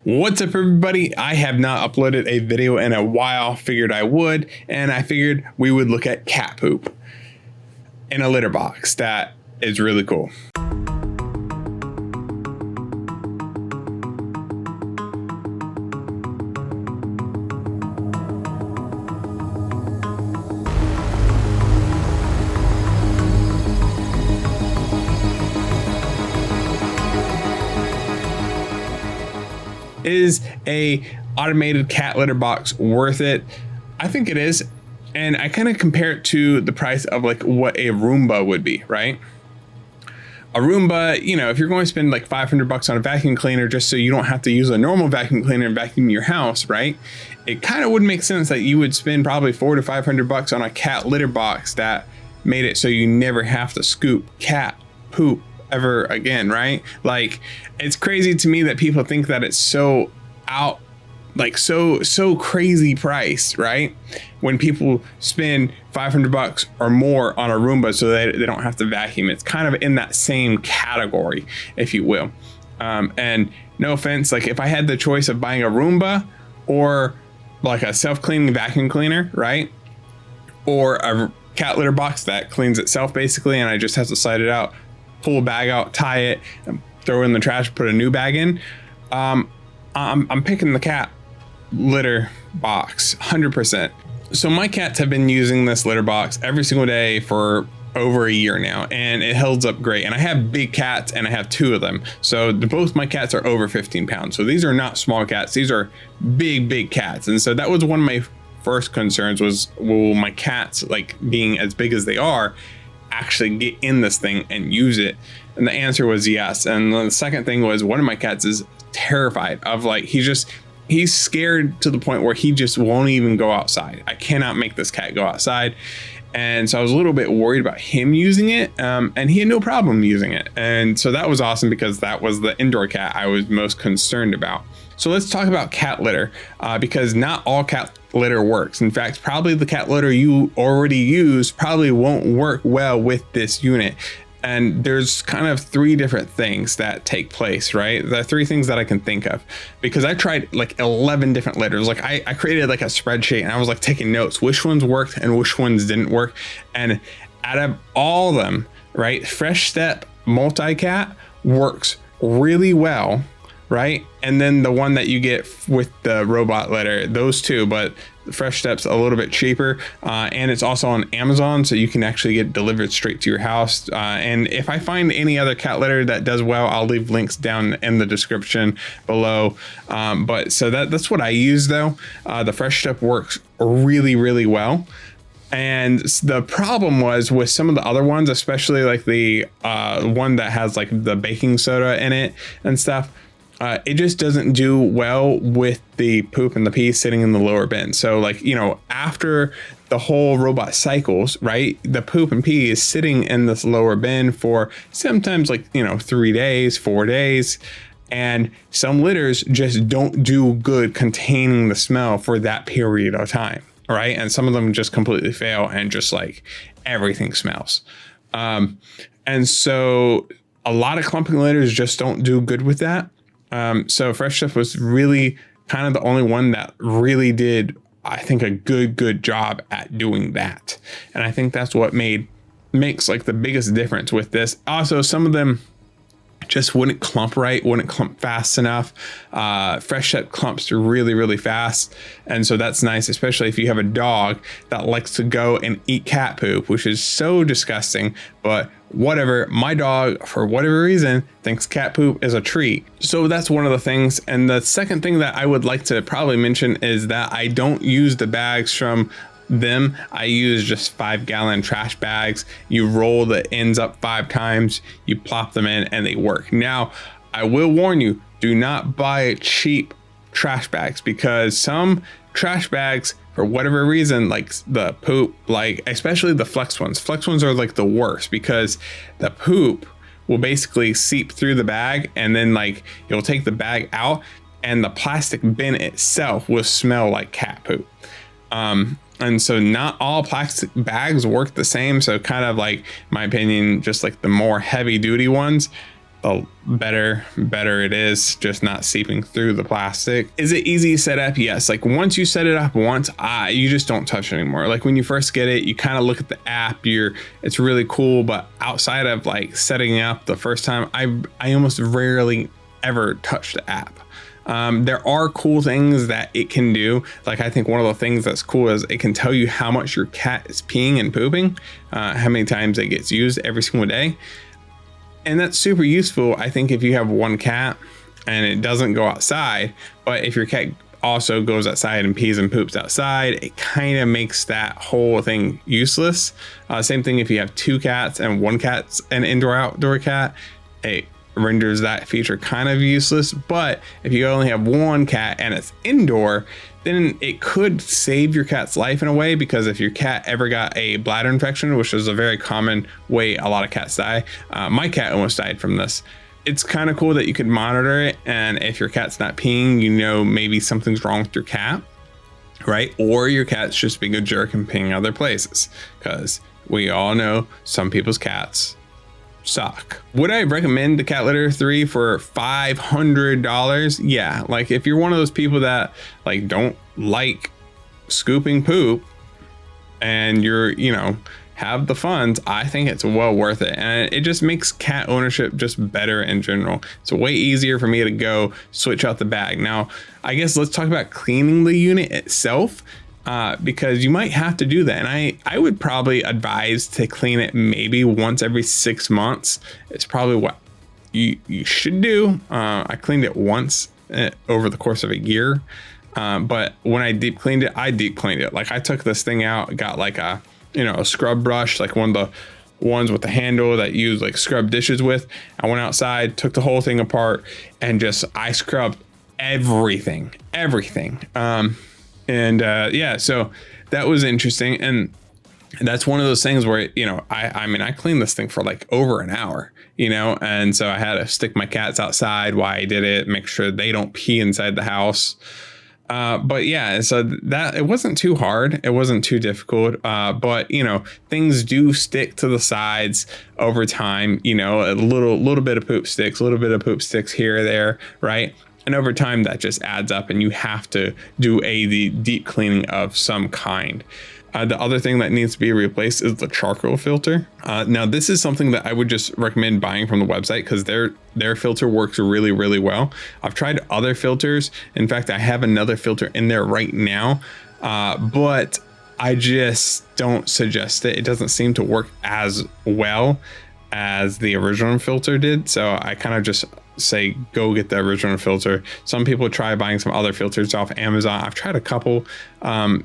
What's up, everybody? I have not uploaded a video in a while. Figured I would, and I figured we would look at cat poop in a litter box. That is really cool. Is a automated cat litter box worth it? I think it is. And I kind of compare it to the price of like what a Roomba would be, right? A Roomba, you know, if you're going to spend like $500 on a vacuum cleaner just so you don't have to use a normal vacuum cleaner and vacuum your house, right? It kind of would make sense that you would spend probably $400 to $500 on a cat litter box that made it so you never have to scoop cat poop ever again, right? Like, it's crazy to me that people think that it's so out, like so crazy price, right? When people spend $500 or more on a Roomba so they don't have to vacuum. It's kind of in that same category, if you will. And no offense, like if I had the choice of buying a Roomba or like a self-cleaning vacuum cleaner, right? Or a cat litter box that cleans itself basically, and I just have to slide it out, pull a bag out, tie it, throw it in the trash, put a new bag in. I'm picking the cat litter box 100%. So my cats have been using this litter box every single day for over a year now, and it holds up great. And I have big cats, and I have two of them. So both my cats are over 15 pounds. So these are not small cats. These are big cats. And so that was one of my first concerns was, will my cats, like being as big as they are, actually get in this thing and use it? And the answer was yes. And the second thing was, one of my cats is terrified of, like, he's scared to the point where he just won't even go outside. I cannot make this cat go outside. And so I was a little bit worried about him using it, and he had no problem using it. And so that was awesome, because that was the indoor cat I was most concerned about. So let's talk about cat litter, because not all cat litter works. In fact, probably the cat litter you already use probably won't work well with this unit. And there's kind of three different things that take place, right? The three things that I can think of, because I tried like 11 different litters. Like I created like a spreadsheet, and I was like taking notes, which ones worked and which ones didn't work. And out of all of them, right, Fresh Step Multi-Cat works really well, right? And then the one that you get with the robot litter, those two, but Fresh Step's a little bit cheaper, and it's also on Amazon, so you can actually get delivered straight to your house. And if I find any other cat litter that does well, I'll leave links down in the description below. But so that's what I use though. The Fresh Step works really well. And the problem was with some of the other ones, especially like the one that has like the baking soda in it and stuff, it just doesn't do well with the poop and the pee sitting in the lower bin. So like, you know, after the whole robot cycles, right, the poop and pee is sitting in this lower bin for sometimes like, you know, 3 days, 4 days. And some litters just don't do good containing the smell for that period of time, right? And some of them just completely fail, and just like everything smells. And so a lot of clumping litters just don't do good with that. So Fresh Step was really kind of the only one that really did, I think, a good job at doing that. And I think that's what makes like the biggest difference with this. Also, some of them just wouldn't clump right, wouldn't clump fast enough. Fresh Step clumps really fast. And so that's nice, especially if you have a dog that likes to go and eat cat poop, which is so disgusting, but whatever. My dog, for whatever reason, thinks cat poop is a treat. So that's one of the things. And the second thing that I would like to probably mention is that I don't use the bags from them. I use just 5-gallon trash bags. You roll the ends up 5 times, you plop them in, and they work. Now, I will warn you, do not buy cheap trash bags, because some trash bags, for whatever reason, like the poop, like especially the flex ones are like the worst, because the poop will basically seep through the bag, and then like you'll take the bag out and the plastic bin itself will smell like cat poop. And so not all plastic bags work the same. So kind of like, my opinion, just like the more heavy duty ones, the better it is, just not seeping through the plastic. Is it easy to set up? Yes. Like once you set it up once, you just don't touch it anymore. Like when you first get it, you kind of look at the app, it's really cool, but outside of like setting it up the first time, I almost rarely ever touch the app. There are cool things that it can do. Like I think one of the things that's cool is it can tell you how much your cat is peeing and pooping, how many times it gets used every single day. And that's super useful, I think, if you have one cat and it doesn't go outside. But if your cat also goes outside and pees and poops outside, it kind of makes that whole thing useless. Same thing if you have two cats and one cat's an indoor-outdoor cat, it renders that feature kind of useless. But if you only have one cat and it's indoor, then it could save your cat's life in a way, because if your cat ever got a bladder infection, which is a very common way a lot of cats die, my cat almost died from this. It's kind of cool that you could monitor it, and if your cat's not peeing, you know maybe something's wrong with your cat, right? Or your cat's just being a jerk and peeing other places, because we all know some people's cats suck. Would I recommend the cat litter 3 for $500? Yeah, like if you're one of those people that like don't like scooping poop and you're, have the funds, I think it's well worth it. And it just makes cat ownership just better in general. It's way easier for me to go switch out the bag. Now, I guess let's talk about cleaning the unit itself. Because you might have to do that. And I would probably advise to clean it maybe once every 6 months. It's probably what you should do. I cleaned it once over the course of a year. But when I deep cleaned it. Like I took this thing out, got like a scrub brush, like one of the ones with the handle that you use like scrub dishes with. I went outside, took the whole thing apart, and I scrubbed everything. So that was interesting. And that's one of those things where, I cleaned this thing for like over an hour, and so I had to stick my cats outside while I did it, make sure they don't pee inside the house. But yeah, so that it wasn't too hard. It wasn't too difficult. But things do stick to the sides over time, a little bit of poop sticks, here or there. Right. And over time, that just adds up, and you have to do the deep cleaning of some kind. The other thing that needs to be replaced is the charcoal filter. Now, this is something that I would just recommend buying from the website, because their filter works really, really well. I've tried other filters. In fact, I have another filter in there right now, but I just don't suggest it. It doesn't seem to work as well as the original filter did. So I kind of just say go get the original filter. Some people try buying some other filters off Amazon. I've tried a couple,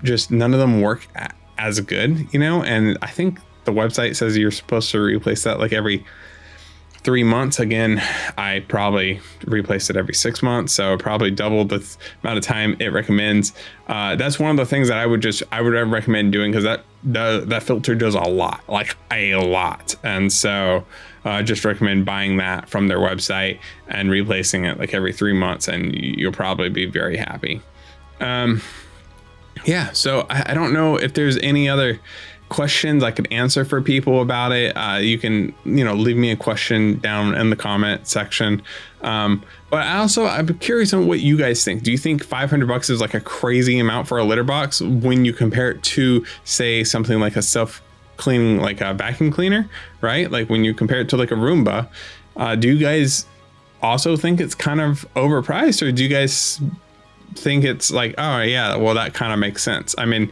just none of them work as good, and I think the website says you're supposed to replace that like every 3 months. Again, I probably replaced it every 6 months, so probably double the amount of time it recommends. That's one of the things that I would recommend doing, because that filter does a lot, and so just recommend buying that from their website and replacing it like every 3 months, and you'll probably be very happy. So I don't know if there's any other questions I could answer for people about it. You can leave me a question down in the comment section, but I'm curious on what you guys think. Do you think $500 is like a crazy amount for a litter box when you compare it to, say, something like a self-cleaning, like a vacuum cleaner, right? Like when you compare it to like a Roomba, do you guys also think it's kind of overpriced, or do you guys think it's like, oh yeah, well, that kind of makes sense? I mean,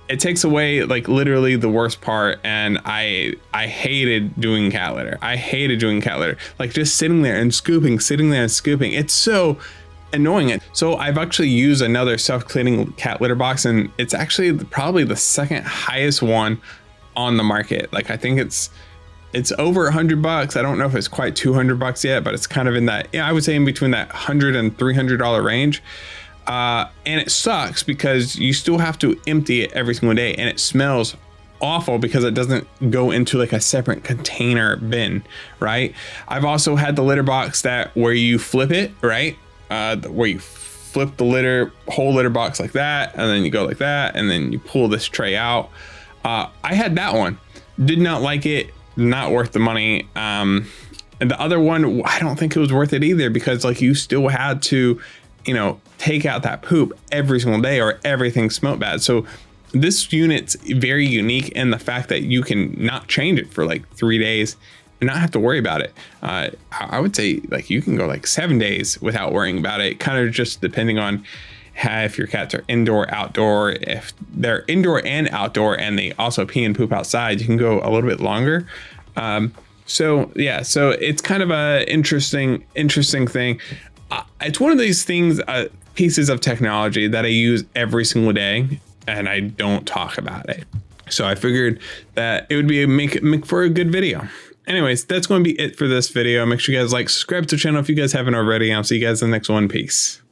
it takes away like literally the worst part, and I hated doing cat litter. Like just sitting there and scooping. It's so annoying. So I've actually used another self-cleaning cat litter box, and it's actually probably the second highest one on the market. Like I think it's over $100. I don't know if it's quite $200 yet, but it's kind of in that, I would say in between that $100 and $300 range. And it sucks because you still have to empty it every single day, and it smells awful because it doesn't go into like a separate container bin, right? I've also had the litter box where you flip it, right? Where you flip the whole litter box like that, and then you go like that, and then you pull this tray out. I had that one, did not like it, not worth the money. And the other one, I don't think it was worth it either, because like you still had to, you know, take out that poop every single day or everything smelled bad. So this unit's very unique in the fact that you can not change it for like 3 days and not have to worry about it. I would say like you can go like 7 days without worrying about it, kind of just depending on if your cats are indoor, outdoor. If they're indoor and outdoor and they also pee and poop outside, you can go a little bit longer. So yeah, so it's kind of a interesting thing. It's one of these things, pieces of technology that I use every single day and I don't talk about it. So I figured that it would be make for a good video. Anyways, that's going to be it for this video. Make sure you guys like, subscribe to the channel if you guys haven't already. I'll see you guys in the next one. Peace.